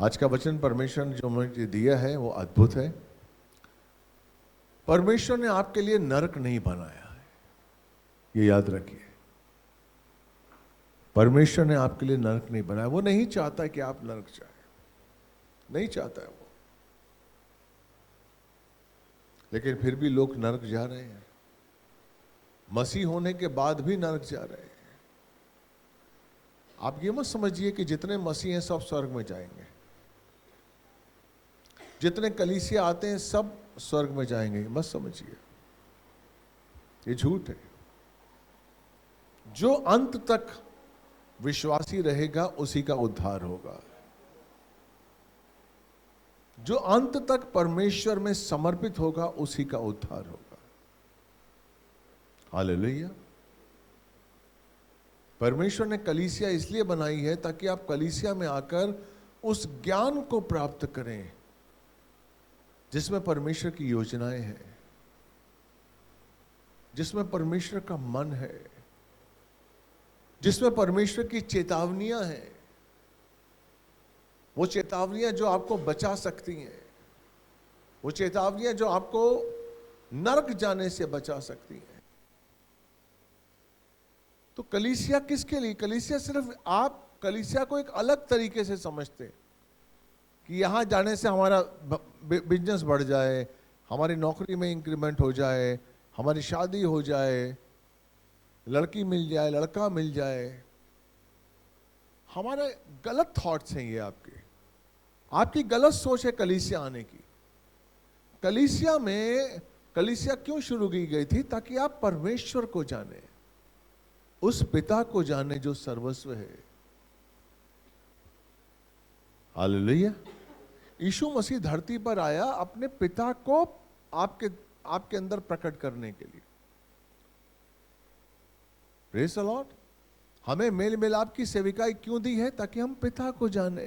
आज का वचन परमेश्वर ने जो मुझे दिया है वो अद्भुत है। परमेश्वर ने आपके लिए नरक नहीं बनाया है, ये याद रखिए। परमेश्वर ने आपके लिए नरक नहीं बनाया। वो नहीं चाहता कि आप नरक जाए, नहीं चाहता है वो। लेकिन फिर भी लोग नरक जा रहे हैं, मसीह होने के बाद भी नरक जा रहे हैं। आप ये मत समझिए कि जितने मसीह हैं सब स्वर्ग में जाएंगे, जितने कलीसिया आते हैं सब स्वर्ग में जाएंगे, मत समझिए, ये झूठ है। जो अंत तक विश्वासी रहेगा उसी का उद्धार होगा। जो अंत तक परमेश्वर में समर्पित होगा उसी का उद्धार होगा। हालेलुया। परमेश्वर ने कलीसिया इसलिए बनाई है ताकि आप कलीसिया में आकर उस ज्ञान को प्राप्त करें जिसमें परमेश्वर की योजनाएं हैं, जिसमें परमेश्वर का मन है, जिसमें परमेश्वर की चेतावनियां हैं। वो चेतावनियां जो आपको बचा सकती हैं, वो चेतावनियां जो आपको नरक जाने से बचा सकती हैं। तो कलीसिया किसके लिए? कलीसिया सिर्फ, आप कलीसिया को एक अलग तरीके से समझते हैं कि यहां जाने से हमारा बिजनेस बढ़ जाए, हमारी नौकरी में इंक्रीमेंट हो जाए, हमारी शादी हो जाए, लड़की मिल जाए, लड़का मिल जाए। हमारे गलत थॉट्स हैं ये, आपकी गलत सोच है कलीसिया आने की। कलीसिया क्यों शुरू की गई थी? ताकि आप परमेश्वर को जाने, उस पिता को जाने जो सर्वस्व है। हालेलुया। यीशु मसीह धरती पर आया अपने पिता को आपके अंदर प्रकट करने के लिए। Praise the Lord. हमें मेल मिलाप की सेविकाई क्यों दी है? ताकि हम पिता को जाने।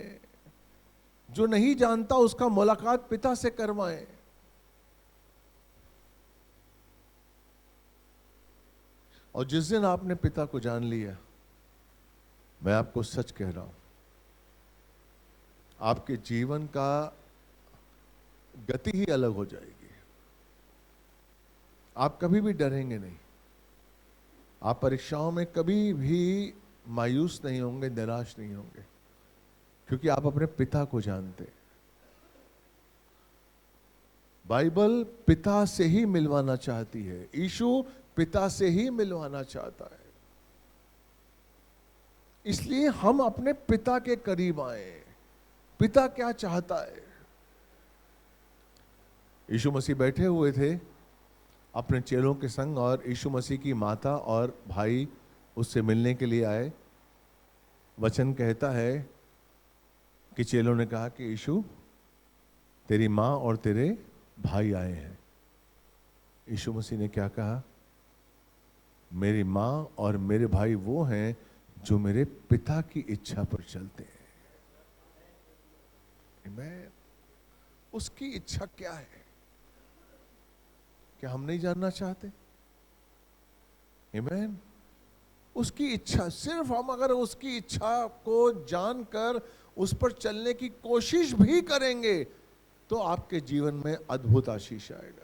जो नहीं जानता उसका मुलाकात पिता से करवाएं। और जिस दिन आपने पिता को जान लिया, मैं आपको सच कह रहा हूं, आपके जीवन का गति ही अलग हो जाएगी। आप कभी भी डरेंगे नहीं, आप परीक्षाओं में कभी भी मायूस नहीं होंगे, निराश नहीं होंगे, क्योंकि आप अपने पिता को जानते हैं। बाइबल पिता से ही मिलवाना चाहती है, यीशु पिता से ही मिलवाना चाहता है। इसलिए हम अपने पिता के करीब आए। पिता क्या चाहता है? यीशु मसीह बैठे हुए थे अपने चेलों के संग, और यीशु मसीह की माता और भाई उससे मिलने के लिए आए। वचन कहता है कि चेलों ने कहा कि यीशु, तेरी माँ और तेरे भाई आए हैं। यीशु मसीह ने क्या कहा? मेरी माँ और मेरे भाई वो हैं जो मेरे पिता की इच्छा पर चलते हैं। आमीन। उसकी इच्छा क्या है? क्या हम नहीं जानना चाहते? आमीन। उसकी इच्छा, सिर्फ हम अगर उसकी इच्छा को जानकर उस पर चलने की कोशिश भी करेंगे तो आपके जीवन में अद्भुत आशीष आएगा।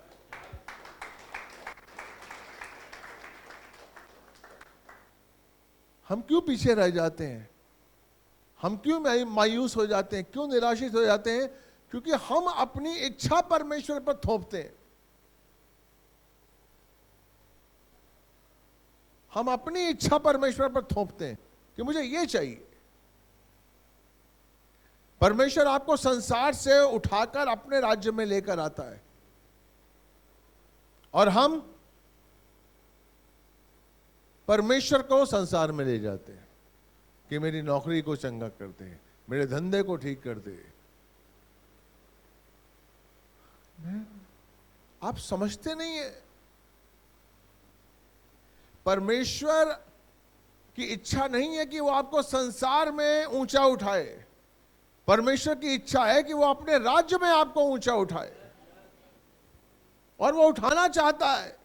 हम क्यों पीछे रह जाते हैं? हम क्यों मायूस हो जाते हैं? क्यों निराशित हो जाते हैं? क्योंकि हम अपनी इच्छा परमेश्वर पर थोपते हैं। हम अपनी इच्छा परमेश्वर पर थोपते हैं कि मुझे ये चाहिए। परमेश्वर आपको संसार से उठाकर अपने राज्य में लेकर आता है, और हम परमेश्वर को संसार में ले जाते हैं कि मेरी नौकरी को चंगा कर दे, मेरे धंधे को ठीक कर दे। आप समझते नहीं है, परमेश्वर की इच्छा नहीं है कि वो आपको संसार में ऊंचा उठाए। परमेश्वर की इच्छा है कि वो अपने राज्य में आपको ऊंचा उठाए, और वो उठाना चाहता है।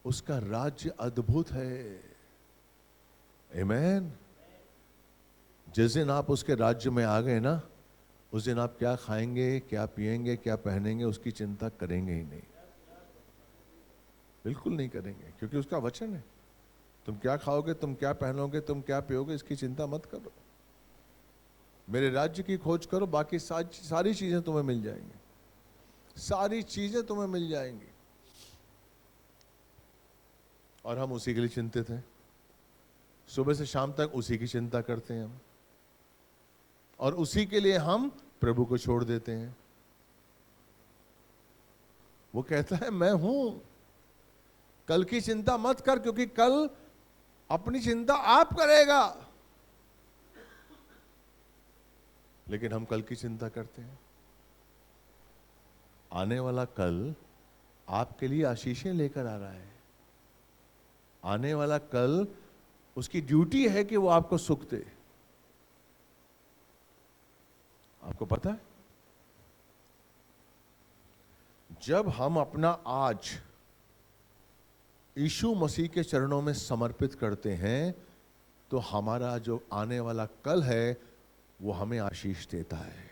उसका राज्य अद्भुत है। आमीन। जिस दिन आप उसके राज्य में आ गए ना, उस दिन आप क्या खाएंगे, क्या पिएंगे, क्या पहनेंगे, उसकी चिंता करेंगे ही नहीं, बिल्कुल नहीं करेंगे, क्योंकि उसका वचन है तुम क्या खाओगे, तुम क्या पहनोगे, तुम क्या पियोगे, इसकी चिंता मत करो। मेरे राज्य की खोज करो, बाकी सारी चीजें तुम्हें मिल जाएंगी, सारी चीजें तुम्हें मिल जाएंगी। और हम उसी के लिए चिंतित हैं, सुबह से शाम तक उसी की चिंता करते हैं हम, और उसी के लिए हम प्रभु को छोड़ देते हैं। वो कहता है मैं हूं, कल की चिंता मत कर, क्योंकि कल अपनी चिंता आप करेगा। लेकिन हम कल की चिंता करते हैं। आने वाला कल आपके लिए आशीषें लेकर आ रहा है। आने वाला कल उसकी ड्यूटी है कि वो आपको सुख दे। आपको पता है, जब हम अपना आज यीशु मसीह के चरणों में समर्पित करते हैं, तो हमारा जो आने वाला कल है वो हमें आशीष देता है।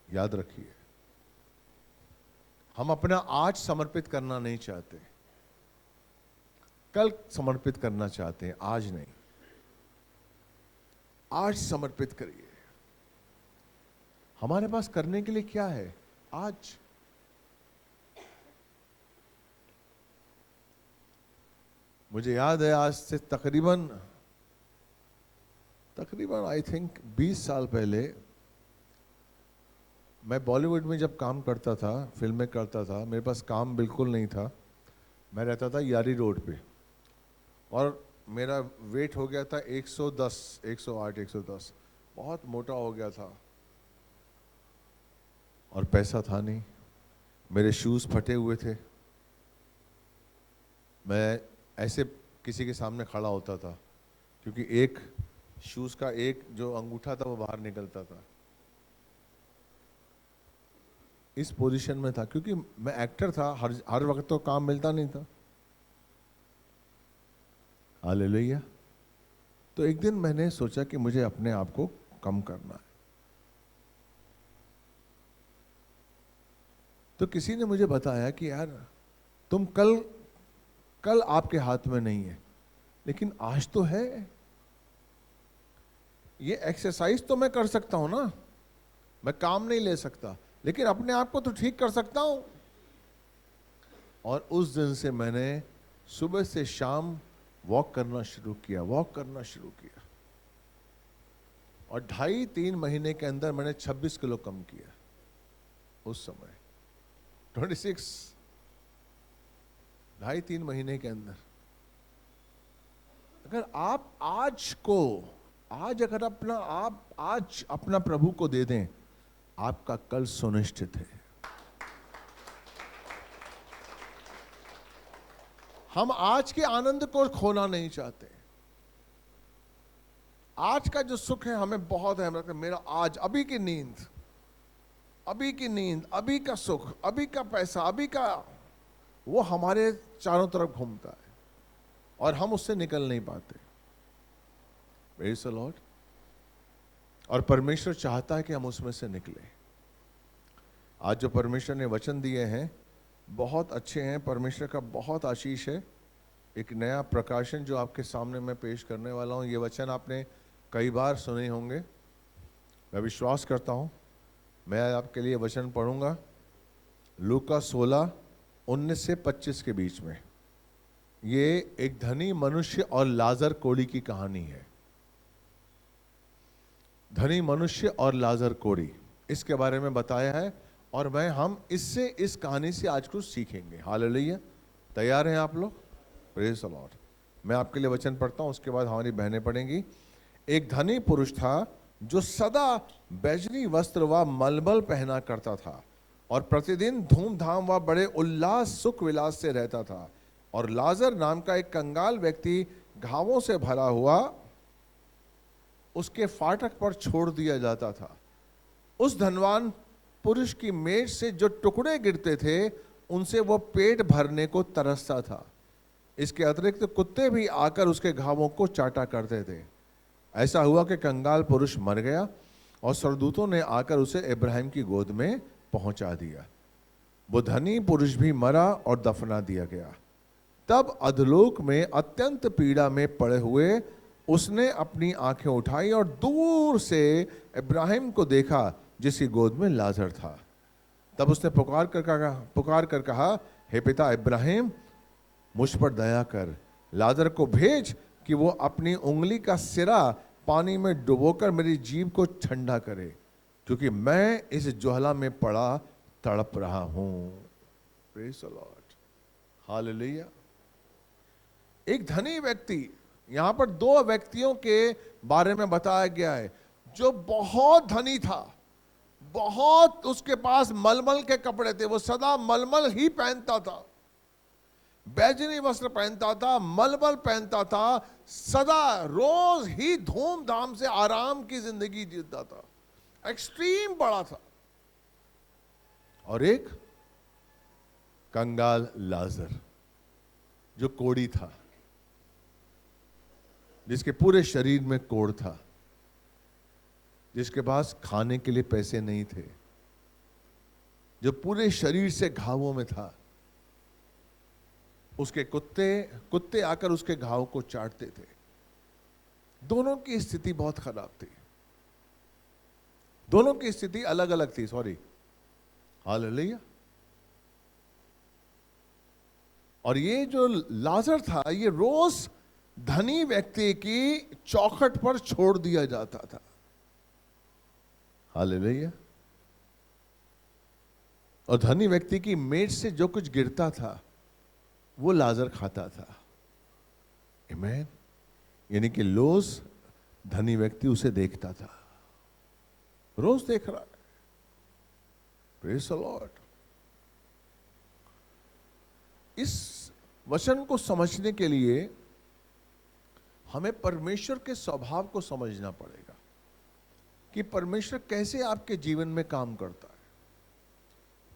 याद रखिए, हम अपना आज समर्पित करना नहीं चाहते, कल समर्पित करना चाहते हैं, आज नहीं। आज समर्पित करिए। हमारे पास करने के लिए क्या है आज? मुझे याद है, आज से तकरीबन आई थिंक 20 साल पहले मैं बॉलीवुड में जब काम करता था, फिल्में करता था, मेरे पास काम बिल्कुल नहीं था। मैं रहता था यारी रोड पे, और मेरा वेट हो गया था 110, 108, 110, बहुत मोटा हो गया था, और पैसा था नहीं। मेरे शूज़ फटे हुए थे। मैं ऐसे किसी के सामने खड़ा होता था, क्योंकि एक शूज़ का एक जो अंगूठा था वो बाहर निकलता था। इस पोजीशन में था, क्योंकि मैं एक्टर था, हर वक्त तो काम मिलता नहीं था। हालेलुया। तो एक दिन मैंने सोचा कि मुझे अपने आप को कम करना है। तो किसी ने मुझे बताया कि यार तुम कल आपके हाथ में नहीं है, लेकिन आज तो है। ये एक्सरसाइज तो मैं कर सकता हूं ना, मैं काम नहीं ले सकता, लेकिन अपने आप को तो ठीक कर सकता हूं। और उस दिन से मैंने सुबह से शाम वॉक करना शुरू किया, और 2.5-3 महीने के अंदर मैंने 26 किलो कम किया। उस समय 26, 2.5-3 महीने के अंदर। अगर आप अगर आज अपना प्रभु को दे दें, आपका कल सुनिश्चित है। हम आज के आनंद को खोना नहीं चाहते। आज का जो सुख है हमें बहुत है, मेरा आज, अभी की नींद, अभी का सुख, अभी का पैसा, अभी का, वो हमारे चारों तरफ घूमता है और हम उससे निकल नहीं पाते। Praise the Lord. और परमेश्वर चाहता है कि हम उसमें से निकले। आज जो परमेश्वर ने वचन दिए हैं बहुत अच्छे हैं, परमेश्वर का बहुत आशीष है। एक नया प्रकाशन जो आपके सामने मैं पेश करने वाला हूँ, ये वचन आपने कई बार सुने होंगे, मैं विश्वास करता हूँ। मैं आपके लिए वचन पढ़ूंगा, लूका 16:19 से 25 के बीच में। ये एक धनी मनुष्य और लाजर कोढ़ी की कहानी है। धनी मनुष्य और लाजर कोढ़ी, इसके बारे में बताया है, और हम इस कहानी से आज कुछ सीखेंगे। हालेलुया। तैयार हैं आप लोग? Praise the Lord. मैं आपके लिए वचन पढ़ता हूं, उसके बाद हमारी बहनें पढ़ेंगी। एक धनी पुरुष था जो सदा बैजनी वस्त्र व मलमल पहना करता था और प्रतिदिन धूमधाम व बड़े उल्लास सुख विलास से रहता था। और लाजर नाम का एक कंगाल व्यक्ति घावों से भरा हुआ उसके फाटक पर छोड़ दिया जाता था। उस धनवान पुरुष की मेज से जो टुकड़े गिरते थे उनसे वो पेट भरने को तरसता था। इसके अतिरिक्त कुत्ते भी आकर उसके घावों को चाटा करते थे। ऐसा हुआ कि कंगाल पुरुष मर गया और स्वर्गदूतों ने आकर उसे इब्राहिम की गोद में पहुंचा दिया। वो धनी पुरुष भी मरा और दफना दिया गया। तब अधोलोक में अत्यंत पीड़ा में पड़े हुए उसने अपनी आंखें उठाई और दूर से इब्राहिम को देखा जिसकी गोद में लाजर था। तब उसने पुकार कर कहा, हे पिता इब्राहिम, मुझ पर दया कर, लाजर को भेज कि वो अपनी उंगली का सिरा पानी में डुबोकर मेरी जीभ को ठंडा करे, क्योंकि मैं इस ज्वाला में पड़ा तड़प रहा हूं। Praise the Lord, hallelujah. एक धनी व्यक्ति, यहां पर दो व्यक्तियों के बारे में बताया गया है। जो बहुत धनी था, बहुत उसके पास मलमल के कपड़े थे, वो सदा मलमल ही पहनता था, बैजनी वस्त्र पहनता था, मलमल पहनता था, सदा रोज ही धूमधाम से आराम की जिंदगी जीता था, एक्सट्रीम बड़ा था। और एक कंगाल लाजर जो कोढ़ी था, जिसके पूरे शरीर में कोढ़ था, जिसके पास खाने के लिए पैसे नहीं थे, जो पूरे शरीर से घावों में था। उसके कुत्ते आकर उसके घाव को चाटते थे। दोनों की स्थिति बहुत खराब थी, दोनों की स्थिति अलग अलग थी। Sorry, hallelujah. और ये जो लाजर था, ये रोज धनी व्यक्ति की चौखट पर छोड़ दिया जाता था। हालेलुया। और धनी व्यक्ति की मेज से जो कुछ गिरता था वो लाजर खाता था। आमीन। यानी कि रोज धनी व्यक्ति उसे देखता था, रोज देख रहा है। Praise the Lord. इस वचन को समझने के लिए हमें परमेश्वर के स्वभाव को समझना पड़ेगा कि परमेश्वर कैसे आपके जीवन में काम करता है,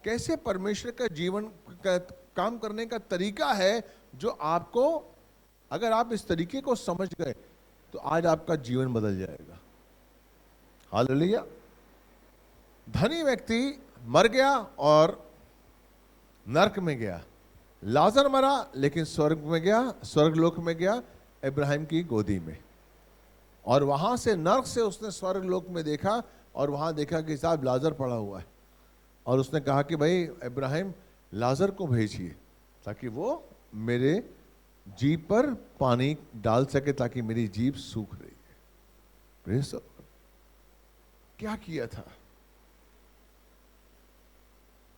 कैसे परमेश्वर का जीवन का काम करने का तरीका है, जो आपको, अगर आप इस तरीके को समझ गए तो आज आपका जीवन बदल जाएगा। हालेलुया। धनी व्यक्ति मर गया और नरक में गया, लाजर मरा लेकिन स्वर्ग में गया, स्वर्गलोक में गया, इब्राहिम की गोदी में। और वहां से, नरक से उसने स्वर्गलोक में देखा और वहां देखा कि साहब लाजर पड़ा हुआ है। और उसने कहा कि भाई इब्राहिम, लाजर को भेजिए ताकि वो मेरे जीभ पर पानी डाल सके, ताकि मेरी जीभ सूख रही है। Praise the Lord. क्या किया था?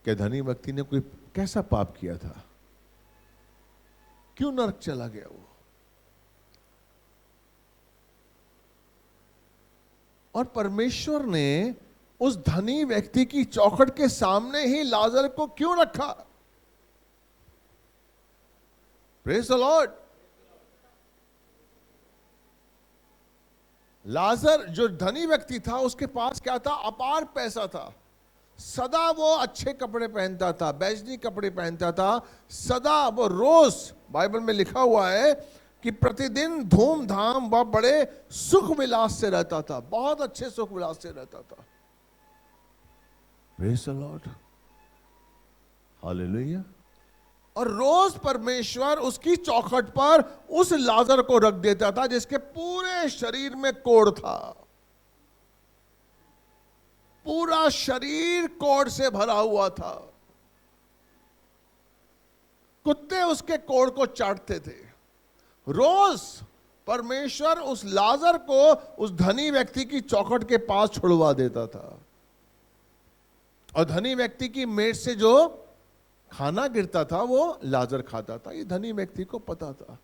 क्या धनी व्यक्ति ने कोई कैसा पाप किया था? क्यों नरक चला गया वो? और परमेश्वर ने उस धनी व्यक्ति की चौखट के सामने ही लाजर को क्यों रखा? Praise the Lord. लाजर जो धनी व्यक्ति था, उसके पास क्या था? अपार पैसा था। सदा वो अच्छे कपड़े पहनता था, बैजनी कपड़े पहनता था, सदा वो रोज, बाइबल में लिखा हुआ है कि प्रतिदिन धूमधाम व बड़े सुख विलास से रहता था, बहुत अच्छे सुख विलास से रहता था। Praise the Lord, hallelujah. और रोज परमेश्वर उसकी चौखट पर उस लाजर को रख देता था जिसके पूरे शरीर में कोढ़ था, पूरा शरीर कोढ़ से भरा हुआ था। कुत्ते उसके कोढ़ को चाटते थे। रोज परमेश्वर उस लाजर को उस धनी व्यक्ति की चौखट के पास छुड़वा देता था, और धनी व्यक्ति की मेज से जो खाना गिरता था वो लाजर खाता था। ये धनी व्यक्ति को पता था।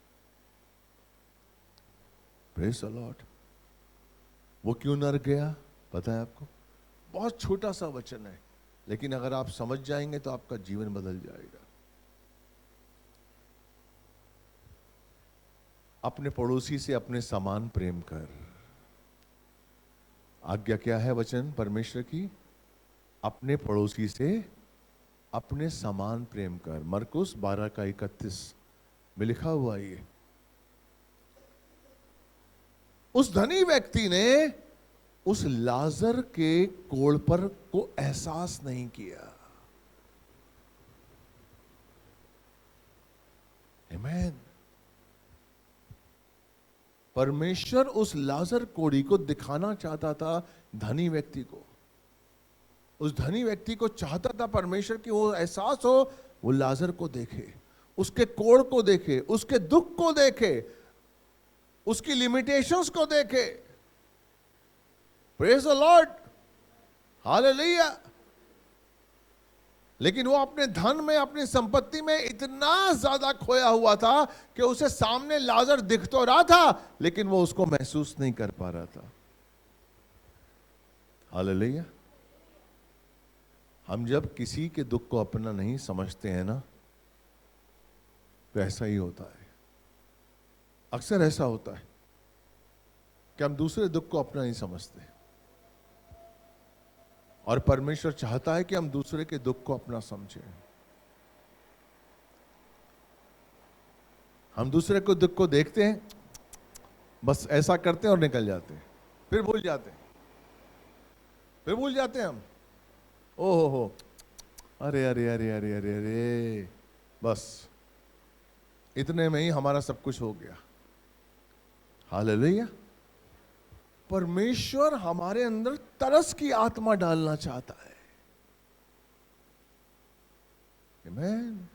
Praise the Lord. वो क्यों नरक गया पता है आपको? बहुत छोटा सा वचन है, लेकिन अगर आप समझ जाएंगे तो आपका जीवन बदल जाएगा। अपने पड़ोसी से अपने समान प्रेम कर। आज्ञा क्या है वचन परमेश्वर की? अपने पड़ोसी से अपने समान प्रेम कर। मरकुस 12:31 में लिखा हुआ ये। उस धनी व्यक्ति ने उस लाजर के कोड़ पर को एहसास नहीं किया। आमीन। परमेश्वर उस लाजर कोड़ी को दिखाना चाहता था धनी व्यक्ति को। उस धनी व्यक्ति को चाहता था परमेश्वर की वो एहसास हो, वो लाजर को देखे, उसके कोड़ को देखे, उसके दुख को देखे, उसकी लिमिटेशंस को देखे। Praise the Lord, hallelujah. लेकिन वो अपने धन में, अपनी संपत्ति में इतना ज्यादा खोया हुआ था कि उसे सामने लाजर दिख तो रहा था, लेकिन वो उसको महसूस नहीं कर पा रहा था। हालेलुया। हम जब किसी के दुख को अपना नहीं समझते हैं ना, तो ऐसा ही होता है। अक्सर ऐसा होता है कि हम दूसरे दुख को अपना नहीं समझते, और परमेश्वर चाहता है कि हम दूसरे के दुख को अपना समझें। हम दूसरे को दुख को देखते हैं, बस ऐसा करते हैं और निकल जाते हैं, फिर भूल जाते हैं, फिर भूल जाते हैं हम। ओहो हो, अरे अरे अरे अरे अरे अरे, बस इतने में ही हमारा सब कुछ हो गया। हालेलुया। परमेश्वर हमारे अंदर तरस की आत्मा डालना चाहता है। आमीन।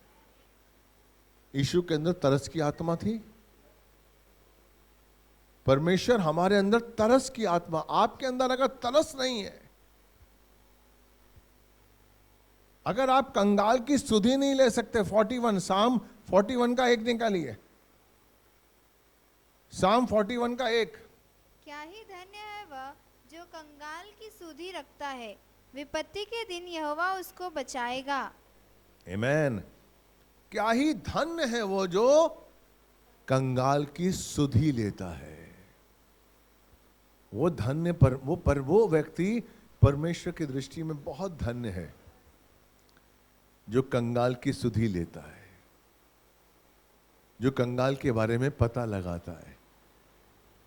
यीशु के अंदर तरस की आत्मा थी। परमेश्वर हमारे अंदर तरस की आत्मा, आपके अंदर अगर तरस नहीं है, अगर आप कंगाल की सुधि नहीं ले सकते, 41 साम 41 का 1 निकालिए। साम 41 का 1। क्या ही धन्य है वह जो कंगाल की सुधि रखता है, विपत्ति के दिन यहोवा उसको बचाएगा। आमीन। क्या ही धन्य है वो जो कंगाल की सुधि लेता है। वो धन्य वो व्यक्ति परमेश्वर की दृष्टि में बहुत धन्य है जो कंगाल की सुधि लेता है, जो कंगाल के बारे में पता लगाता है,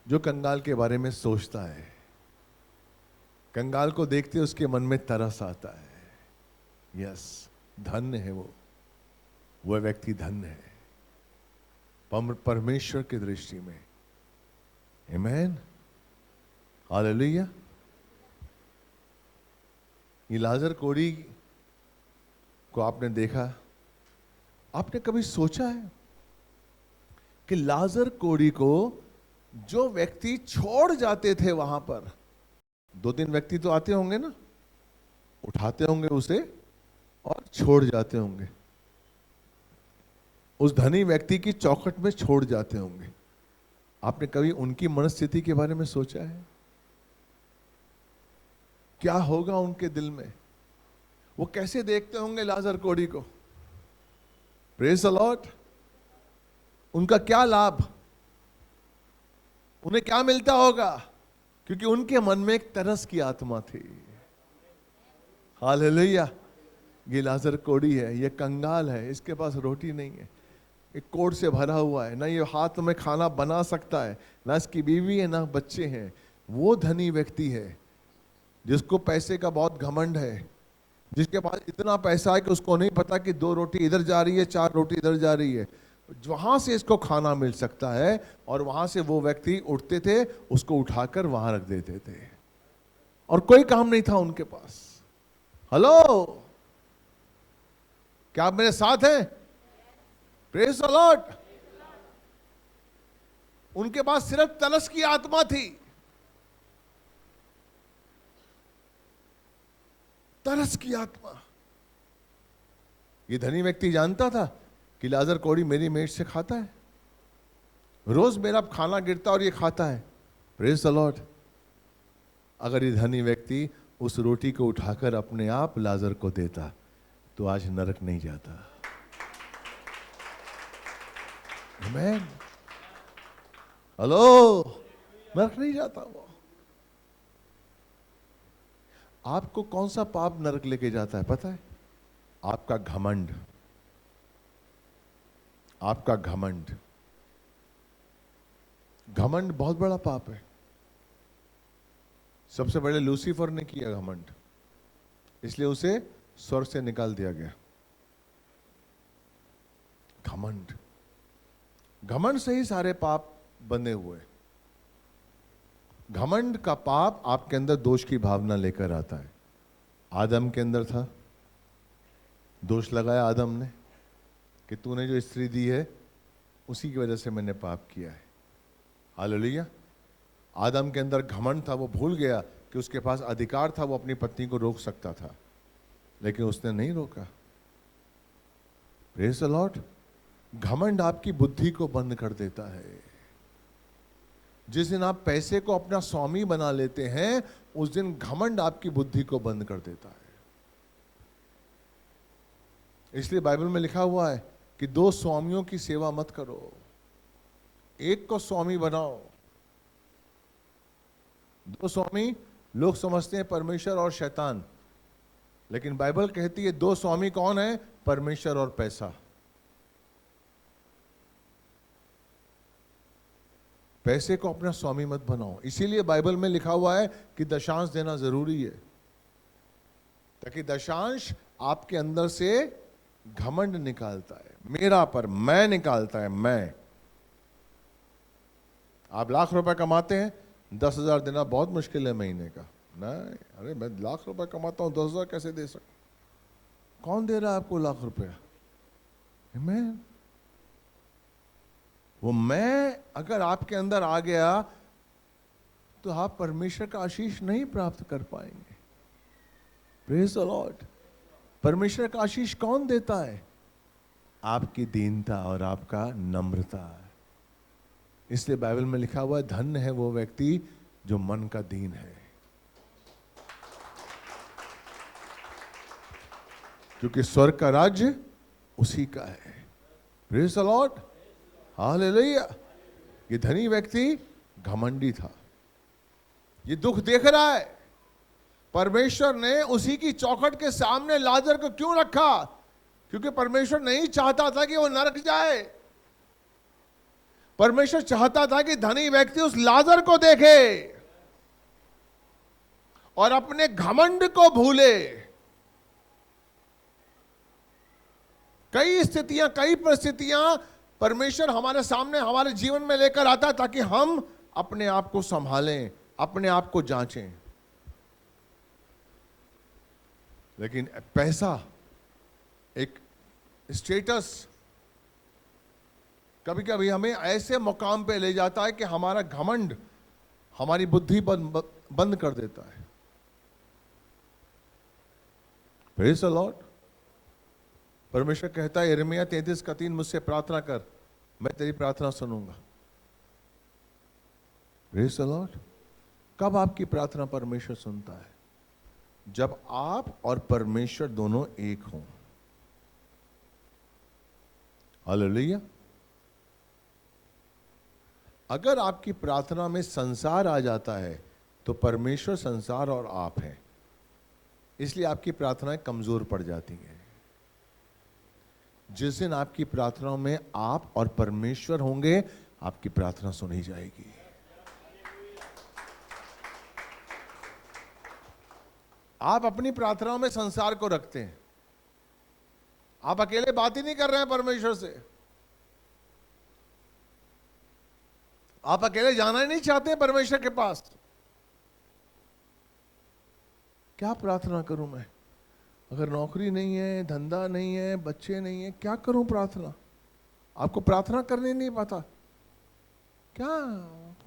जो कंगाल के बारे में सोचता है, कंगाल को देखते उसके मन में तरस आता है। यस, धन्य है वो व्यक्ति धन्य है परमेश्वर की दृष्टि में। आमीन। हालेलुया। ये लाजर कोड़ी को आपने देखा, आपने कभी सोचा है कि लाजर कोड़ी को जो व्यक्ति छोड़ जाते थे वहां पर, 2-3 व्यक्ति तो आते होंगे ना, उठाते होंगे उसे और छोड़ जाते होंगे, उस धनी व्यक्ति की चौखट में छोड़ जाते होंगे। आपने कभी उनकी मनस्थिति के बारे में सोचा है? क्या होगा उनके दिल में? वो कैसे देखते होंगे लाजर कोड़ी को? Praise the Lord. उनका क्या लाभ, उन्हें क्या मिलता होगा? क्योंकि उनके मन में एक तरस की आत्मा थी। हालेलुया। ये लाजर कोड़ी है, ये कंगाल है, इसके पास रोटी नहीं है, एक कोड़ से भरा हुआ है, ना ये हाथ में खाना बना सकता है, ना इसकी बीवी है, ना बच्चे हैं। वो धनी व्यक्ति है जिसको पैसे का बहुत घमंड है, जिसके पास इतना पैसा है कि उसको नहीं पता कि 2 रोटी इधर जा रही है, 4 रोटी इधर जा रही है, वहां से इसको खाना मिल सकता है। और वहां से वो व्यक्ति उठते थे, उसको उठाकर वहां रख देते थे, और कोई काम नहीं था उनके पास। हेलो, क्या आप मेरे साथ हैं? Praise the Lord. उनके पास सिर्फ तरस की आत्मा थी, तरस की आत्मा। ये धनी व्यक्ति जानता था कि लाजर कोड़ी मेरी मेज से खाता है, रोज मेरा खाना गिरता और ये खाता है। Praise the Lord. अगर ये धनी व्यक्ति उस रोटी को उठाकर अपने आप लाजर को देता तो आज नरक नहीं जाता। आमीन। हेलो, नरक नहीं जाता वो। आपको कौन सा पाप नरक लेके जाता है पता है? आपका घमंड। आपका घमंड। घमंड बहुत बड़ा पाप है। सबसे पहले लूसीफर ने किया घमंड, इसलिए उसे स्वर्ग से निकाल दिया गया। घमंड, घमंड से ही सारे पाप बंधे हुए। घमंड का पाप आपके अंदर दोष की भावना लेकर आता है। आदम के अंदर था, दोष लगाया आदम ने कि तूने जो स्त्री दी है उसी की वजह से मैंने पाप किया है। हालेलुया। आदम के अंदर घमंड था, वो भूल गया कि उसके पास अधिकार था, वो अपनी पत्नी को रोक सकता था, लेकिन उसने नहीं रोका। Praise the Lord. घमंड आपकी बुद्धि को बंद कर देता है। जिस दिन आप पैसे को अपना स्वामी बना लेते हैं, उस दिन घमंड आपकी बुद्धि को बंद कर देता है। इसलिए बाइबल में लिखा हुआ है कि दो स्वामियों की सेवा मत करो, एक को स्वामी बनाओ। दो स्वामी लोग समझते हैं परमेश्वर और शैतान, लेकिन बाइबल कहती है दो स्वामी कौन है? परमेश्वर और पैसा। पैसे को अपना स्वामी मत बनाओ। इसीलिए बाइबल में लिखा हुआ है कि दशांश देना जरूरी है, ताकि दशांश आपके अंदर से घमंड निकालता है, मेरा पर मैं निकालता है। मैं, आप लाख रुपए कमाते हैं, 10,000 देना बहुत मुश्किल है महीने का। नहीं, अरे मैं लाख रुपए कमाता हूं, 10,000 कैसे दे सकता? कौन दे रहा है आपको लाख रुपया? आमीन। वो मैं अगर आपके अंदर आ गया तो आप परमेश्वर का आशीष नहीं प्राप्त कर पाएंगे। Praise the Lord. परमेश्वर का आशीष कौन देता है? आपकी दीनता और आपका नम्रता। इसलिए बाइबल में लिखा हुआ है धन्य है वो व्यक्ति जो मन का दीन है, क्योंकि स्वर्ग का राज्य उसी का है। Praise the Lord. हालेलुया। ये धनी व्यक्ति घमंडी था। ये दुख देख रहा है, परमेश्वर ने उसी की चौखट के सामने लाजर को क्यों रखा? क्योंकि परमेश्वर नहीं चाहता था कि वो नरक जाए। परमेश्वर चाहता था कि धनी व्यक्ति उस लाजर को देखे और अपने घमंड को भूले। कई स्थितियां, कई परिस्थितियां परमेश्वर हमारे सामने, हमारे जीवन में लेकर आता है ताकि हम अपने आप को संभालें, अपने आप को जांचें। लेकिन पैसा, एक स्टेटस, कभी कभी हमें ऐसे मुकाम पे ले जाता है कि हमारा घमंड हमारी बुद्धि बंद कर देता है। Praise the Lord. परमेश्वर कहता है यिर्मयाह 33:3, मुझसे प्रार्थना कर, मैं तेरी प्रार्थना सुनूंगा। Praise the Lord. कब आपकी प्रार्थना परमेश्वर सुनता है? जब आप और परमेश्वर दोनों एक हों। हालेलुया। अगर आपकी प्रार्थना में संसार आ जाता है तो परमेश्वर संसार और आप हैं, इसलिए आपकी प्रार्थनाएं कमजोर पड़ जाती हैं। जिस दिन आपकी प्रार्थनाओं में आप और परमेश्वर होंगे, आपकी प्रार्थना सुनी जाएगी। आप अपनी प्रार्थनाओं में संसार को रखते हैं, आप अकेले बात ही नहीं कर रहे हैं परमेश्वर से, आप अकेले जाना ही नहीं चाहते परमेश्वर के पास। क्या प्रार्थना करूं मैं? अगर नौकरी नहीं है, धंधा नहीं है, बच्चे नहीं है, क्या करूं प्रार्थना? आपको प्रार्थना करने नहीं पता क्या?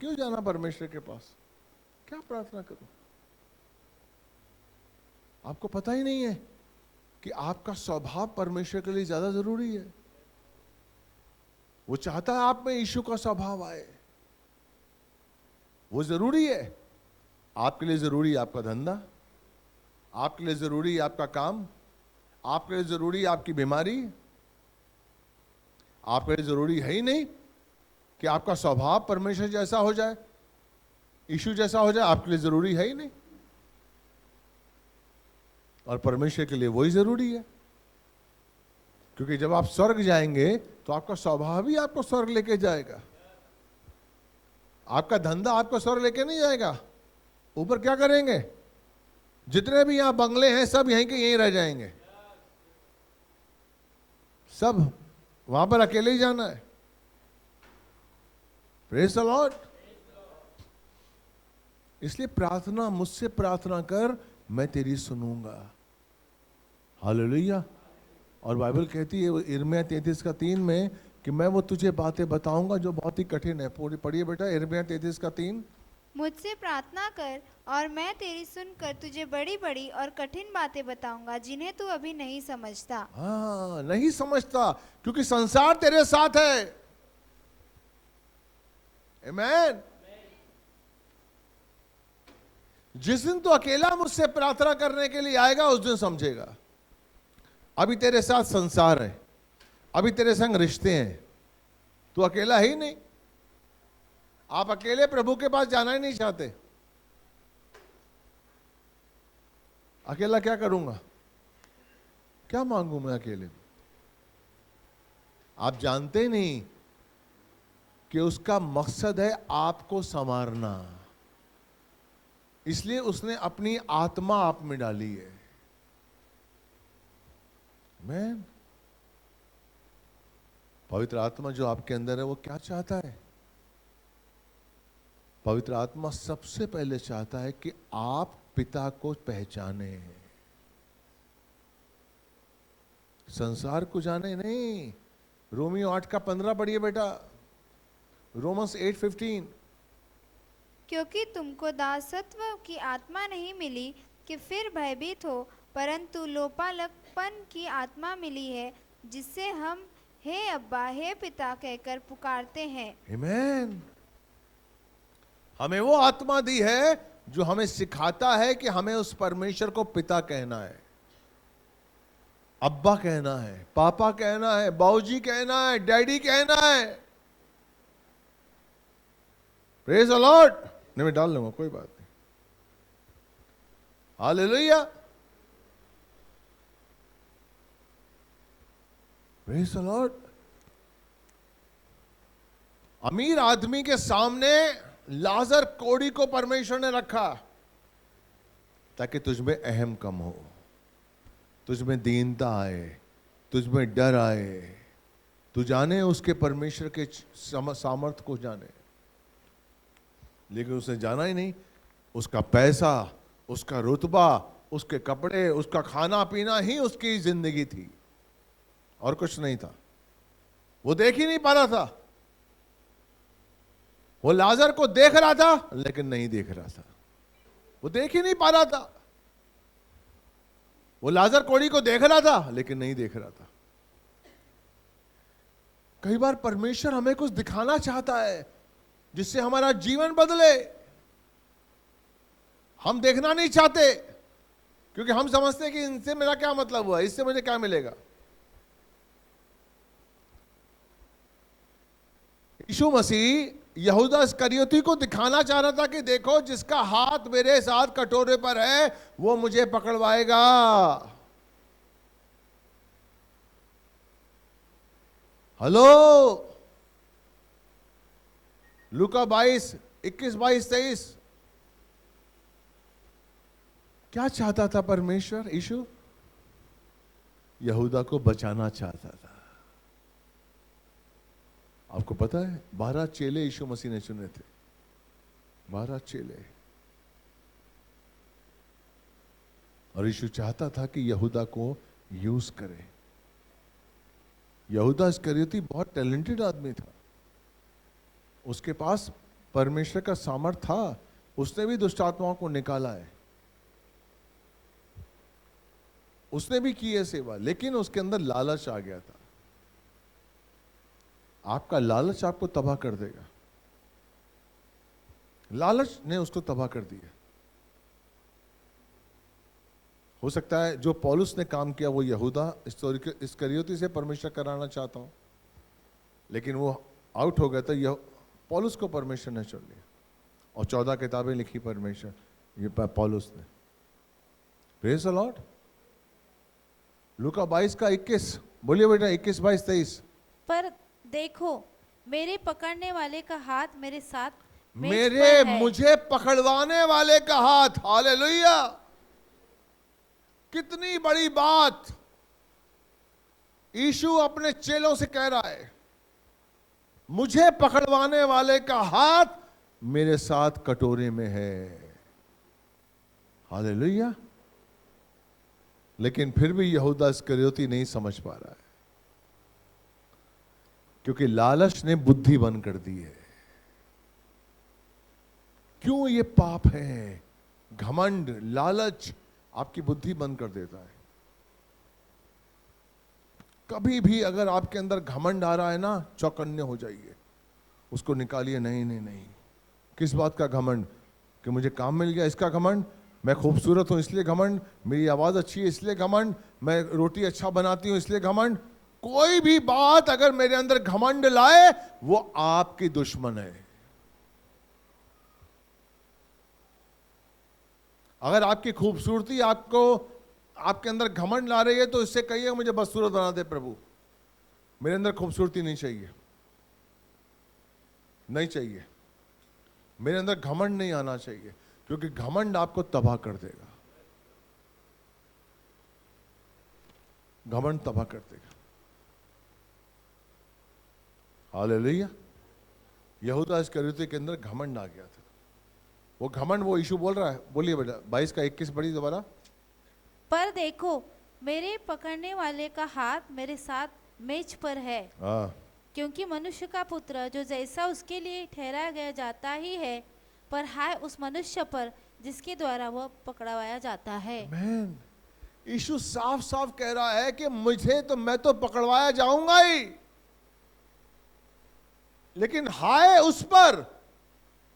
क्यों जाना परमेश्वर के पास? क्या प्रार्थना करूं? आपको पता ही नहीं है कि आपका स्वभाव परमेश्वर के लिए ज्यादा जरूरी है। वो चाहता है आप में यीशु का स्वभाव आए, वो जरूरी है। आपके लिए जरूरी है आपका धंधा, आपके लिए जरूरी है आपका काम, आपके लिए जरूरी है आपकी बीमारी, आपके लिए जरूरी है ही नहीं कि आपका स्वभाव परमेश्वर जैसा हो जाए, यीशु जैसा हो जाए। आपके लिए जरूरी है ही नहीं, और परमेश्वर के लिए वही जरूरी है। क्योंकि जब आप स्वर्ग जाएंगे तो आपका स्वभाव ही आपको स्वर्ग लेके जाएगा। आपका धंधा आपको स्वर्ग लेके नहीं जाएगा, ऊपर क्या करेंगे? जितने भी यहां बंगले हैं सब यहीं के यहीं रह जाएंगे, सब वहां पर अकेले ही जाना है। Praise the Lord. इसलिए प्रार्थना, मुझसे प्रार्थना कर, मैं तेरी सुनूंगा। हालेलुया। और बाइबल कहती है यिर्मयाह 33:3 में कि मैं वो तुझे बातें बताऊंगा जो बहुत ही कठिन है। पूरी पढ़िए बेटा, यिर्मयाह 33:3। मुझसे प्रार्थना कर और मैं तेरी सुनकर तुझे बड़ी बड़ी और कठिन बातें बताऊंगा जिन्हें तू अभी नहीं समझता। हाँ, नहीं समझता, क्योंकि संसार तेरे साथ है। आमीन। जिस दिन तू अकेला मुझसे प्रार्थना करने के लिए आएगा उस दिन समझेगा। अभी तेरे साथ संसार है, अभी तेरे संग रिश्ते हैं, तू अकेला ही नहीं। आप अकेले प्रभु के पास जाना ही नहीं चाहते। अकेला क्या करूंगा, क्या मांगू मैं अकेले? आप जानते नहीं कि उसका मकसद है आपको संवारना, इसलिए उसने अपनी आत्मा आप में डाली है। मैं पवित्र आत्मा जो आपके अंदर है वो क्या चाहता है? पवित्र आत्मा सबसे पहले चाहता है कि आप पिता को पहचाने, संसार को जाने नहीं। रोमियो 8:15 पढ़िए बेटा, रोमन्स 8:15। क्योंकि तुमको दासत्व की आत्मा नहीं मिली कि फिर भयभीत हो, परंतु लोपालकपन की आत्मा मिली है, जिससे हम हे अब्बा, हे पिता कहकर पुकारते हैं। आमीन। हमें वो आत्मा दी है जो हमें सिखाता है कि हमें उस परमेश्वर को पिता कहना है, अब्बा कहना है, पापा कहना है, बाऊजी कहना है, डैडी कहना है। Praise the Lord. नहीं, मैं डाल लूंगा, कोई बात नहीं। हालेलुया। Praise the Lord. अमीर आदमी के सामने लाजर कोड़ी को परमेश्वर ने रखा ताकि तुझमें अहम कम हो, तुझमें दीनता आए, तुझमें डर आए, तू जाने उसके परमेश्वर के सामर्थ को जाने। लेकिन उसने जाना ही नहीं। उसका पैसा, उसका रुतबा, उसके कपड़े, उसका खाना पीना ही उसकी जिंदगी थी और कुछ नहीं था। वो देख ही नहीं पा रहा था। वो लाजर को देख रहा था लेकिन नहीं देख रहा था। वो देख ही नहीं पा रहा था। वो लाजर कोड़ी को देख रहा था लेकिन नहीं देख रहा था। कई बार परमेश्वर हमें कुछ दिखाना चाहता है जिससे हमारा जीवन बदले। हम देखना नहीं चाहते क्योंकि हम समझते हैं कि इनसे मेरा क्या मतलब हुआ, इससे मुझे क्या मिलेगा। यीशु मसीह यहूदा इस्करियोती को दिखाना चाह रहा था कि देखो, जिसका हाथ मेरे साथ कटोरे पर है वो मुझे पकड़वाएगा। हेलो, लूका 22:21-22-23। क्या चाहता था परमेश्वर? यीशु यहूदा को बचाना चाहता था। आपको पता है 12 चेले यीशु मसीह ने चुने थे। 12 चेले। और यीशु चाहता था कि यहूदा को यूज करे। यहूदा इस्करियोती बहुत टैलेंटेड आदमी था। उसके पास परमेश्वर का सामर्थ था। उसने भी दुष्ट आत्माओं को निकाला है, उसने भी की है सेवा, लेकिन उसके अंदर लालच आ गया था। आपका लालच आपको तबाह कर देगा। लालच ने उसको तबाह कर दिया। हो सकता है जो पौलुस ने काम किया वो यहूदा इस्करियोती से परमेश्वर कराना चाहता हूं, लेकिन वो आउट हो गया था। यह पौलुस को परमेश्वर ने चुन लिया और 14 किताबें लिखी परमेश्वर, ये पौलुस ने। Praise the Lord. लूका 22:21 बोलिए बेटा, 21-22-23। पर देखो, मेरे पकड़ने वाले का हाथ मेरे साथ मेज मेरे पर है। मुझे पकड़वाने वाले का हाथ, हालेलुया। कितनी बड़ी बात यीशु अपने चेलों से कह रहा है, मुझे पकड़वाने वाले का हाथ मेरे साथ कटोरे में है, हालेलुया। लेकिन फिर भी यहूदा इस्करियोती नहीं समझ पा रहा है, क्योंकि लालच ने बुद्धि बंद कर दी है। क्यों ये पाप है? घमंड, लालच आपकी बुद्धि बंद कर देता है। कभी भी अगर आपके अंदर घमंड आ रहा है ना, चौकन्ने हो जाइए, उसको निकालिए। नहीं नहीं नहीं, किस बात का घमंड? कि मुझे काम मिल गया इसका घमंड, मैं खूबसूरत हूं इसलिए घमंड, मेरी आवाज अच्छी है इसलिए घमंड, मैं रोटी अच्छा बनाती हूं इसलिए घमंड। कोई भी बात अगर मेरे अंदर घमंड लाए, वो आपकी दुश्मन है। अगर आपकी खूबसूरती आपको आपके अंदर घमंड ला रही है, तो इससे कहिए मुझे बदसूरत बना दे प्रभु, मेरे अंदर खूबसूरती नहीं चाहिए, नहीं चाहिए, मेरे अंदर घमंड नहीं आना चाहिए, क्योंकि घमंड आपको तबाह कर देगा। घमंड तबाह कर देगा। हालेलुया। यहूदा इस्करियोती के अंदर घमंड आ गया था। वो घमंड, वो यीशु बोल रहा है, बोलिए बेटा 22 का 21 पढ़िए दोबारा। पर देखो, मेरे पकड़ने वाले का हाथ मेरे साथ मेज पर है। हाँ, क्योंकि मनुष्य का पुत्र जो जैसा उसके लिए ठहराया गया जाता ही है, पर हाय उस मनुष्य पर जिसके द्वारा वह पकड़वाया जाता है। मैन, यीशु साफ साफ कह रहा है कि मुझे तो, मैं तो पकड़वाया जाऊंगा ही, लेकिन हाय उस पर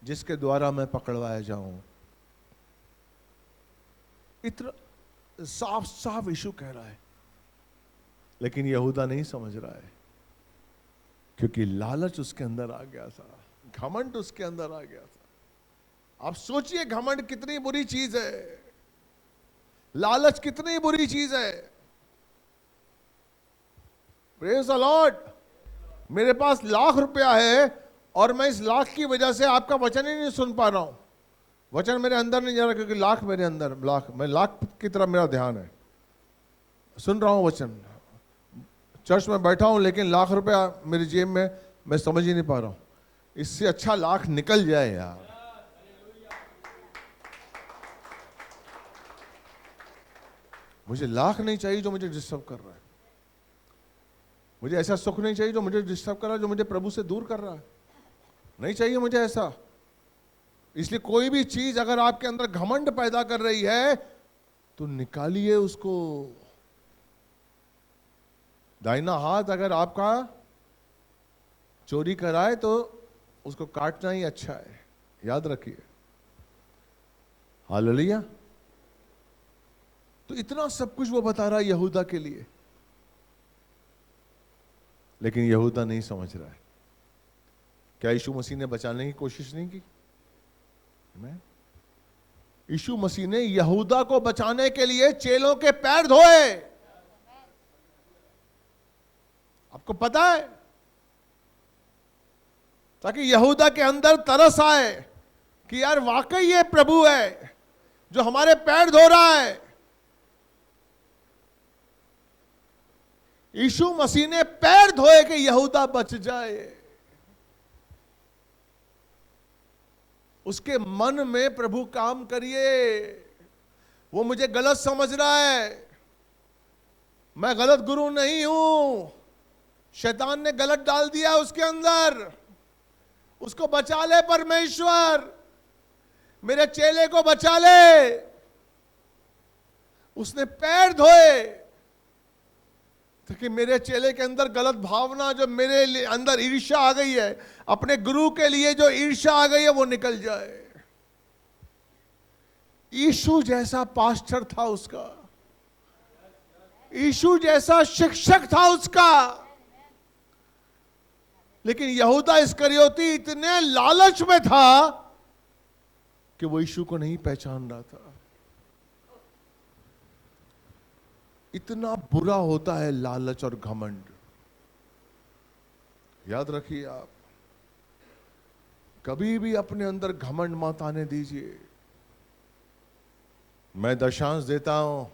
जिसके द्वारा मैं पकड़वाया जाऊं। इतना साफ साफ यीशु कह रहा है, लेकिन यहूदा नहीं समझ रहा है, क्योंकि लालच उसके अंदर आ गया था, घमंड उसके अंदर आ गया था। आप सोचिए घमंड कितनी बुरी चीज है, लालच कितनी बुरी चीज है। Praise the Lord. मेरे पास लाख रुपया है और मैं इस लाख की वजह से आपका वचन ही नहीं सुन पा रहा हूं, वचन मेरे अंदर नहीं जा रहा, क्योंकि लाख मेरे अंदर, मैं लाख की तरफ मेरा ध्यान है, सुन रहा हूं वचन, चर्च में बैठा हूं, लेकिन लाख रुपया मेरी जेब में, मैं समझ ही नहीं पा रहा हूं। इससे अच्छा लाख निकल जाए यार। मुझे लाख नहीं चाहिए जो मुझे डिस्टर्ब कर रहा है, मुझे ऐसा सुख नहीं चाहिए जो मुझे डिस्टर्ब कर रहा है, जो मुझे प्रभु से दूर कर रहा है, नहीं चाहिए मुझे ऐसा। इसलिए कोई भी चीज अगर आपके अंदर घमंड पैदा कर रही है, तो निकालिए उसको। दाहिना हाथ अगर आपका चोरी कराए तो उसको काटना ही अच्छा है, याद रखिए। हालेलुया। तो इतना सब कुछ वो बता रहा है यहूदा के लिए, लेकिन यहूदा नहीं समझ रहा है। क्या यीशु मसीह ने बचाने की कोशिश नहीं की? यीशु मसीह ने यहूदा को बचाने के लिए चेलों के पैर धोए। आपको पता है, ताकि यहूदा के अंदर तरस आए कि यार वाकई ये प्रभु है जो हमारे पैर धो रहा है। यीशु मसीह ने पैर धोए कि यहूदा बच जाए। उसके मन में प्रभु काम करिए। वो मुझे गलत समझ रहा है, मैं गलत गुरु नहीं हूं, शैतान ने गलत डाल दिया उसके अंदर, उसको बचा ले परमेश्वर, मेरे चेले को बचा ले। उसने पैर धोए ताकि मेरे चेले के अंदर गलत भावना, जो मेरे अंदर ईर्ष्या आ गई है, अपने गुरु के लिए जो ईर्ष्या आ गई है, वो निकल जाए। यीशु जैसा पास्टर था उसका, यीशु जैसा शिक्षक था उसका, लेकिन यहूदा इस्करियोती इतने लालच में था कि वो यीशु को नहीं पहचान रहा था। इतना बुरा होता है लालच और घमंड, याद रखिए आप। कभी भी अपने अंदर घमंड मत आने दीजिए। मैं दशांश देता हूं,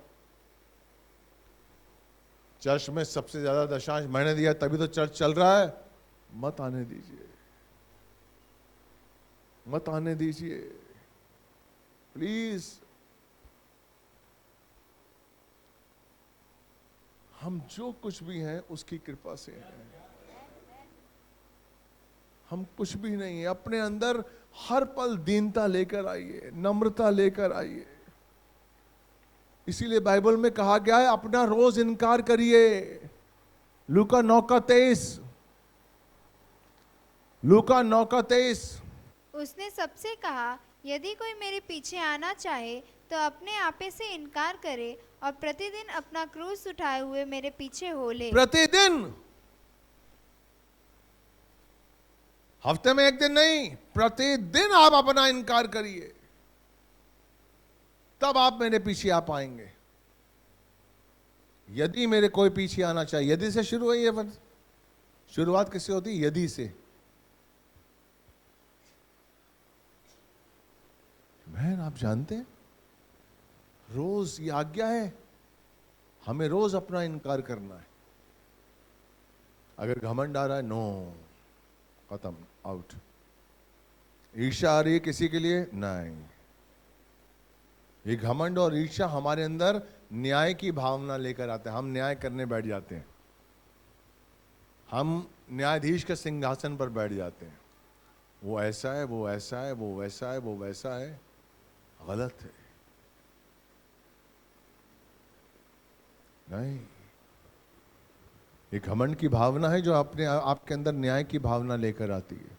चर्च में सबसे ज्यादा दशांश मैंने दिया तभी तो चर्च चल रहा है। मत आने दीजिए, मत आने दीजिए प्लीज। हम जो कुछ भी हैं उसकी कृपा से हैं, हम कुछ भी नहीं है। अपने अंदर हर पल दीनता लेकर आइए, नम्रता लेकर आइए। इसीलिए बाइबल में कहा गया है अपना रोज इनकार करिए। लूका 9:23, लूका 9:23। उसने सबसे कहा, यदि कोई मेरे पीछे आना चाहे तो अपने आपे से इनकार करे और प्रतिदिन अपना क्रूस उठाए हुए मेरे पीछे हो ले। प्रतिदिन, हफ्ते में एक दिन नहीं, प्रतिदिन आप अपना इनकार करिए, तब आप मेरे पीछे आ पाएंगे। यदि मेरे कोई पीछे आना चाहिए, यदि से शुरू हुई है। शुरुआत किससे होती है? यदि से। बहन आप जानते हैं रोज ये आज्ञा है, हमें रोज अपना इनकार करना है। अगर घमंड आ रहा है, नो, खत्म, आउट। ईर्ष्या आ रही है किसी के लिए, नहीं। ये घमंड और ईर्ष्या हमारे अंदर न्याय की भावना लेकर आते हैं। हम न्याय करने बैठ जाते हैं, हम न्यायाधीश के सिंहासन पर बैठ जाते हैं। वो ऐसा है, वो ऐसा है, वो वैसा है, वो वैसा है। गलत है, नहीं। ये घमंड की भावना है जो अपने आपके अंदर न्याय की भावना लेकर आती है।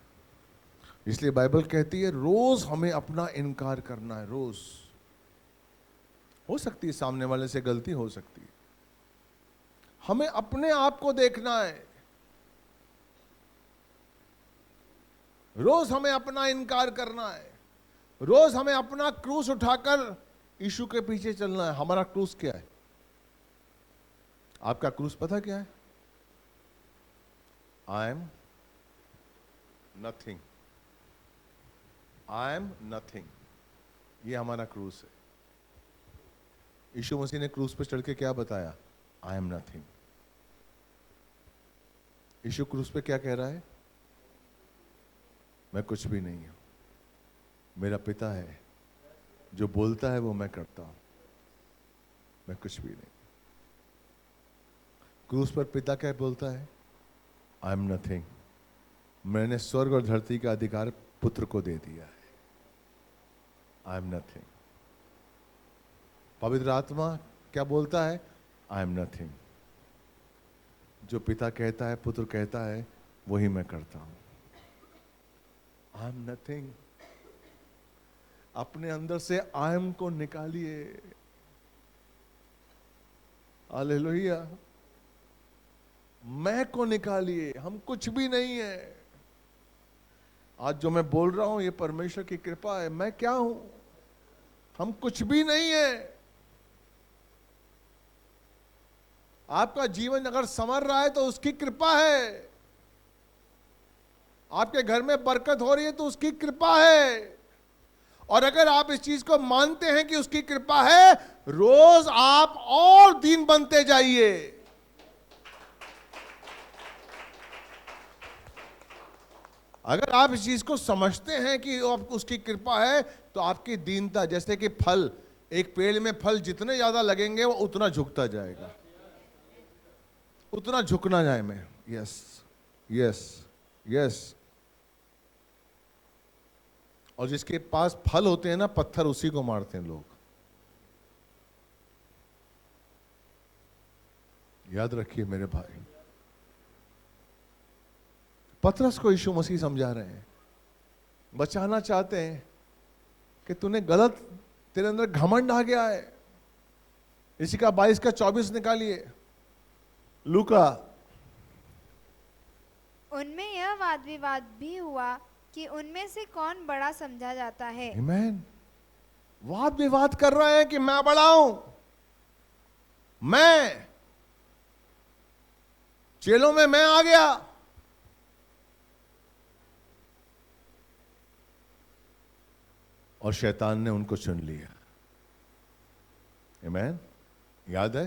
इसलिए बाइबल कहती है रोज हमें अपना इनकार करना है। रोज हो सकती है सामने वाले से गलती हो सकती है, हमें अपने आप को देखना है। रोज हमें अपना इनकार करना है, रोज हमें अपना क्रूस उठाकर यीशु के पीछे चलना है। हमारा क्रूस क्या है? आपका क्रूस पता क्या है? I am nothing, I am nothing. ये हमारा क्रूस है। यीशु मसीह ने क्रूस पर चढ़ के क्या बताया? I am nothing. यीशु क्रूस पे क्या कह रहा है? मैं कुछ भी नहीं हूं, मेरा पिता है, जो बोलता है वो मैं करता हूं, मैं कुछ भी नहीं। क्रूस पर पिता क्या बोलता है? I am nothing. मैंने स्वर्ग और धरती का अधिकार पुत्र को दे दिया है। I am nothing. पवित्र आत्मा क्या बोलता है? I am nothing. जो पिता कहता है, पुत्र कहता है, वही मैं करता हूं। I am nothing. अपने अंदर से आई एम को निकालिए। हालेलुया। मैं को निकालिए। हम कुछ भी नहीं है। आज जो मैं बोल रहा हूं ये परमेश्वर की कृपा है। मैं क्या हूं? हम कुछ भी नहीं है। आपका जीवन अगर संवर रहा है तो उसकी कृपा है। आपके घर में बरकत हो रही है तो उसकी कृपा है। और अगर आप इस चीज को मानते हैं कि उसकी कृपा है, रोज आप और दीन बनते जाइए। अगर आप इस चीज को समझते हैं कि उसकी कृपा है, तो आपकी दीनता, जैसे कि फल, एक पेड़ में फल जितने ज्यादा लगेंगे वो उतना झुकता जाएगा, उतना झुकना जाए में। Yes yes yes. और जिसके पास फल होते हैं ना, पत्थर उसी को मारते हैं लोग। याद रखिए मेरे भाई, पतरस को यीशु मसीह समझा रहे हैं, बचाना चाहते हैं कि तूने गलत, तेरे अंदर घमंड आ गया है। इसी का 22 का 24 निकालिए, लूका। उनमें यह वाद विवाद भी हुआ कि उनमें से कौन बड़ा समझा जाता है। आमीन। वाद विवाद कर रहे हैं कि मैं बड़ा हूं। मैं, चेलों में मैं आ गया। और शैतान ने उनको चुन लिया। आमीन। याद है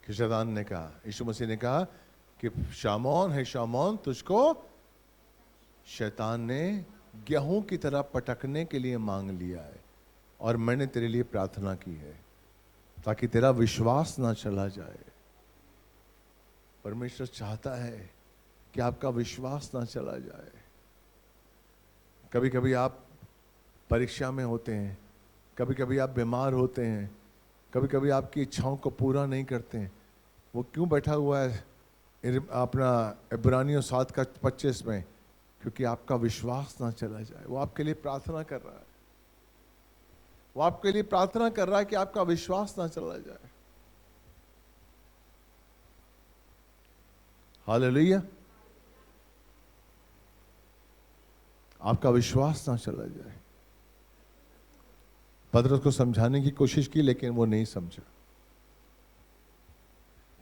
कि शैतान ने कहा, यीशु मसीह ने कहा कि शामौन है शामौन, तुझको शैतान ने गेहूं की तरह पटकने के लिए मांग लिया है, और मैंने तेरे लिए प्रार्थना की है ताकि तेरा विश्वास ना चला जाए। परमेश्वर चाहता है कि आपका विश्वास ना चला जाए। कभी कभी आप परीक्षा में होते हैं, कभी कभी आप बीमार होते हैं, कभी कभी आपकी इच्छाओं को पूरा नहीं करते हैं। वो क्यों बैठा हुआ है अपना इब्रानियों 7:25 में? क्योंकि आपका विश्वास ना चला जाए। वो आपके लिए प्रार्थना कर रहा है, वो आपके लिए प्रार्थना कर रहा है कि आपका विश्वास ना चला जाए। हालेलुया। आपका विश्वास ना चला जाए। पतरस को समझाने की कोशिश की लेकिन वो नहीं समझा।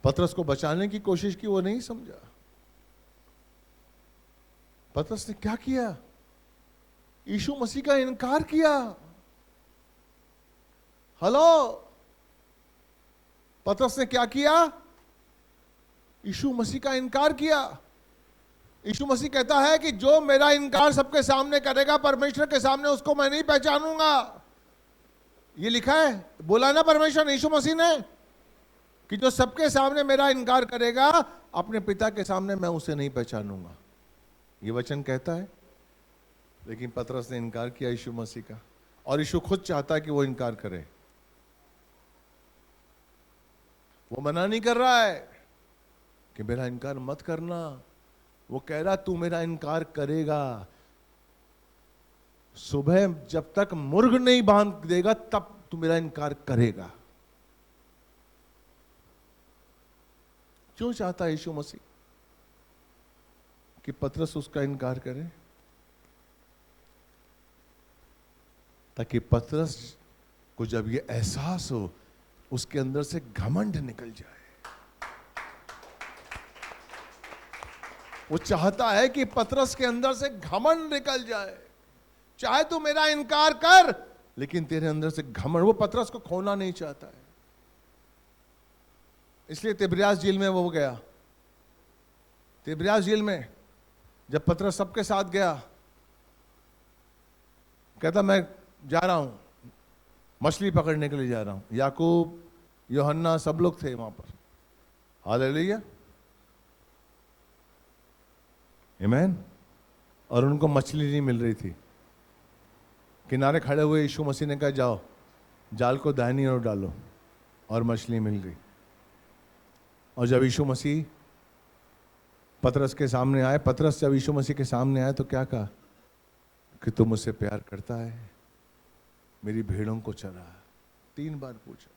पतरस को बचाने की कोशिश की, वो नहीं समझा। पतरस ने क्या किया? यीशु मसीह का इनकार किया। हेलो, पतरस ने क्या किया? यीशु मसीह का इनकार किया। यीशु मसीह कहता है कि जो मेरा इनकार सबके सामने करेगा, परमेश्वर के सामने उसको मैं नहीं पहचानूंगा। ये लिखा है, बोला ना परमेश्वर यीशु मसीह ने कि जो सबके सामने मेरा इनकार करेगा, अपने पिता के सामने मैं उसे नहीं पहचानूंगा। ये वचन कहता है। लेकिन पतरस ने इनकार किया यीशु मसीह का, और यीशु खुद चाहता है कि वो इनकार करे। वो मना नहीं कर रहा है कि मेरा इनकार मत करना। वो कह रहा तू मेरा इनकार करेगा। सुबह जब तक मुर्ग नहीं बांध देगा तब तू मेरा इनकार करेगा। क्यों चाहता है यीशु मसीह कि पतरस उसका इनकार करे? ताकि पतरस को जब ये एहसास हो, उसके अंदर से घमंड निकल जाए। वो चाहता है कि पतरस के अंदर से घमंड निकल जाए। चाहे तू मेरा इनकार कर, लेकिन तेरे अंदर से घमंड, वो पतरस को खोना नहीं चाहता है। इसलिए तिब्रियास झील में वो गया। तिब्रियास झील में जब पतरस सबके साथ गया, कहता मैं जा रहा हूं, मछली पकड़ने के लिए जा रहा हूं। याकूब, यूहन्ना सब लोग थे वहां पर। हालेलुया, आमीन। और उनको मछली नहीं मिल रही थी। किनारे खड़े हुए यीशु मसीह ने कहा जाओ जाल को दाहिनी ओर डालो, और मछली मिल गई। और जब यीशु मसीह पतरस के सामने आए, पतरस जब यीशु मसीह के सामने आए तो क्या कहा कि तू मुझसे प्यार करता है, मेरी भेड़ों को चरा। 3 बार पूछा।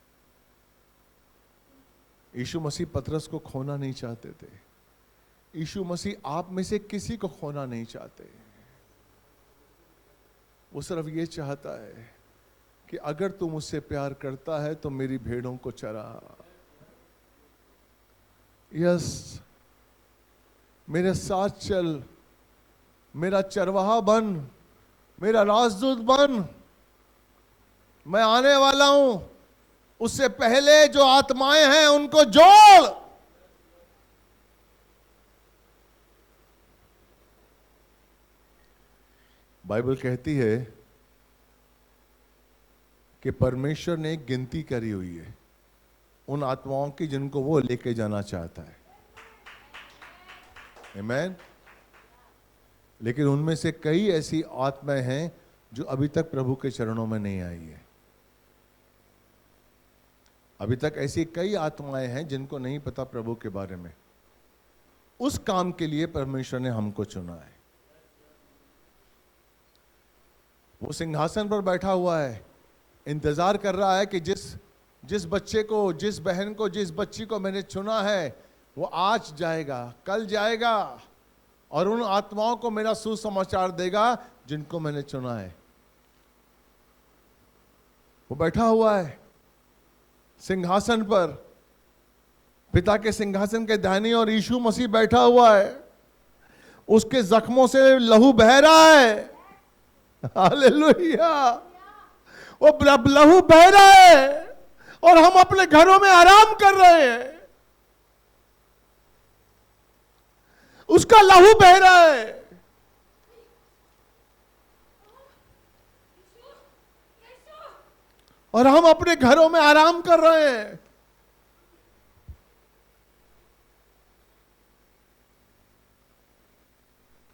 यीशु मसीह पतरस को खोना नहीं चाहते थे। यीशु मसीह आप में से किसी को खोना नहीं चाहते। वो सिर्फ ये चाहता है कि अगर तू मुझसे प्यार करता है तो मेरी भेड़ों को चरा। यस, मेरे साथ चल, मेरा चरवाहा बन, मेरा राजदूत बन। मैं आने वाला हूं, उससे पहले जो आत्माएं हैं उनको जोड़। बाइबल कहती है कि परमेश्वर ने एक गिनती करी हुई है उन आत्माओं की जिनको वो लेके जाना चाहता है। आमीन। लेकिन उनमें से कई ऐसी आत्माएं हैं जो अभी तक प्रभु के चरणों में नहीं आई है। अभी तक ऐसी कई आत्माएं हैं जिनको नहीं पता प्रभु के बारे में। उस काम के लिए परमेश्वर ने हमको चुना है। वो सिंहासन पर बैठा हुआ है, इंतजार कर रहा है कि जिस बच्चे को, जिस बहन को, जिस बच्ची को मैंने चुना है वो आज जाएगा, कल जाएगा, और उन आत्माओं को मेरा सुसमाचार देगा जिनको मैंने चुना है। वो बैठा हुआ है सिंहासन पर, पिता के सिंहासन के दाहिनी और यीशु मसीह बैठा हुआ है। उसके जख्मों से लहू बह रहा है। हालेलुया। वो लहू बह रहा है और हम अपने घरों में आराम कर रहे हैं। उसका लहू बह रहा है। और हम अपने घरों में आराम कर रहे हैं।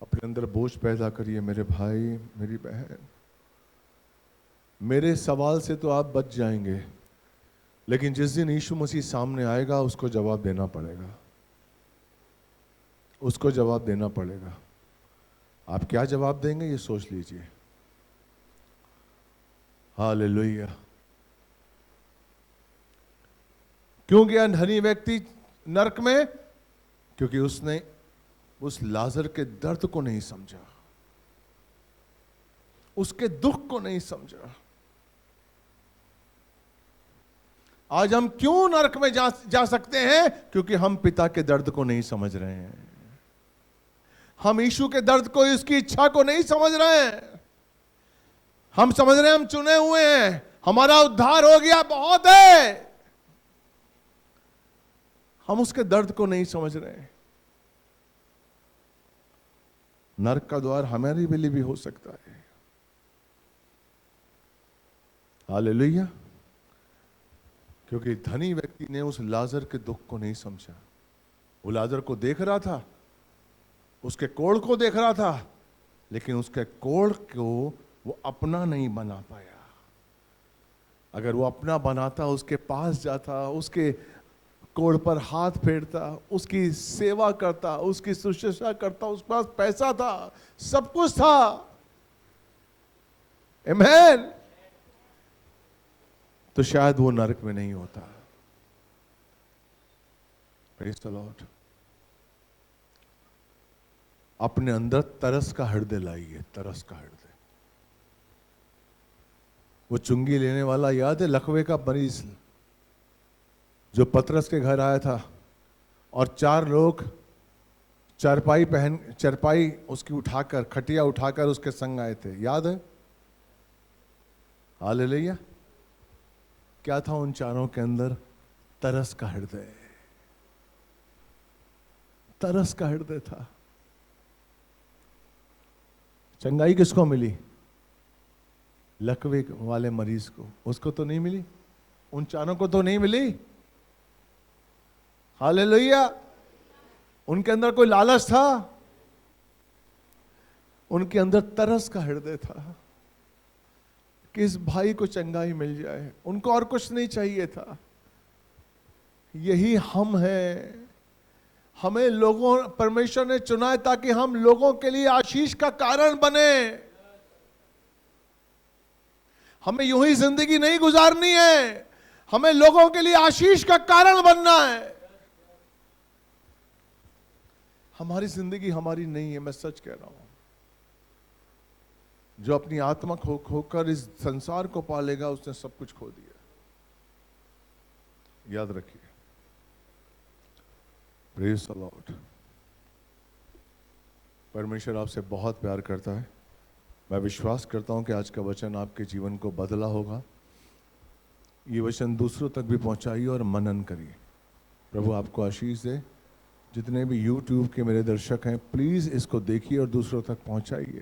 अपने अंदर बोझ पैदा करिए मेरे भाई, मेरी बहन। मेरे सवाल से तो आप बच जाएंगे, लेकिन जिस दिन यीशु मसीह सामने आएगा उसको जवाब देना पड़ेगा। उसको जवाब देना पड़ेगा। आप क्या जवाब देंगे ये सोच लीजिए। हालेलुया। क्यों गया धनी व्यक्ति नरक में? क्योंकि उसने उस लाजर के दर्द को नहीं समझा, उसके दुख को नहीं समझा। आज हम क्यों नरक में जा सकते हैं? क्योंकि हम पिता के दर्द को नहीं समझ रहे हैं। हम यीशु के दर्द को, उसकी इच्छा को नहीं समझ रहे हैं। हम समझ रहे हैं हम चुने हुए हैं, हमारा उद्धार हो गया, बहुत है। हम उसके दर्द को नहीं समझ रहे हैं। नरक का द्वार हमारे लिए भी हो सकता है। हालेलुया। क्योंकि धनी व्यक्ति ने उस लाजर के दुख को नहीं समझा। वो लाजर को देख रहा था, उसके कोढ़ को देख रहा था, लेकिन उसके कोढ़ को वो अपना नहीं बना पाया। अगर वो अपना बनाता, उसके पास जाता, उसके कोढ़ पर हाथ फेरता, उसकी सेवा करता, उसकी शुश्रूषा करता, उसके पास पैसा था, सब कुछ था। आमीन। तो शायद वो नरक में नहीं होता। Praise the Lord. अपने अंदर तरस का हृदय लाइए, तरस का हृदय। वो चुंगी लेने वाला याद है, लकवे का मरीज जो पतरस के घर आया था, और 4 लोग चरपाई उसकी उठाकर, खटिया उठाकर उसके संग आए थे, याद है? हालेलुया। क्या था उन चारों के अंदर? तरस का हृदय। तरस का हृदय था। चंगाई किसको मिली? लकवे वाले मरीज को। उसको तो नहीं मिली, उन चारों को तो नहीं मिली। हालेलुया। उनके अंदर कोई लालच था? उनके अंदर तरस का हृदय था कि इस भाई को चंगाई मिल जाए। उनको और कुछ नहीं चाहिए था। यही हम हैं। हमें लोगों, परमेश्वर ने चुना है ताकि हम लोगों के लिए आशीष का कारण बने। हमें यूं ही जिंदगी नहीं गुजारनी है, हमें लोगों के लिए आशीष का कारण बनना है। हमारी जिंदगी हमारी नहीं है, मैं सच कह रहा हूं। जो अपनी आत्मा खोकर इस संसार को पालेगा, उसने सब कुछ खो दिया। याद रखिए। Praise the Lord. परमेश्वर आपसे बहुत प्यार करता है। मैं विश्वास करता हूं कि आज का वचन आपके जीवन को बदला होगा। ये वचन दूसरों तक भी पहुंचाइए और मनन करिए। प्रभु आपको आशीष दे। जितने भी YouTube के मेरे दर्शक हैं, प्लीज़ इसको देखिए और दूसरों तक पहुंचाइए।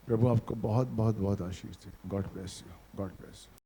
प्रभु आपको बहुत बहुत बहुत आशीष दे। God bless you. God bless you.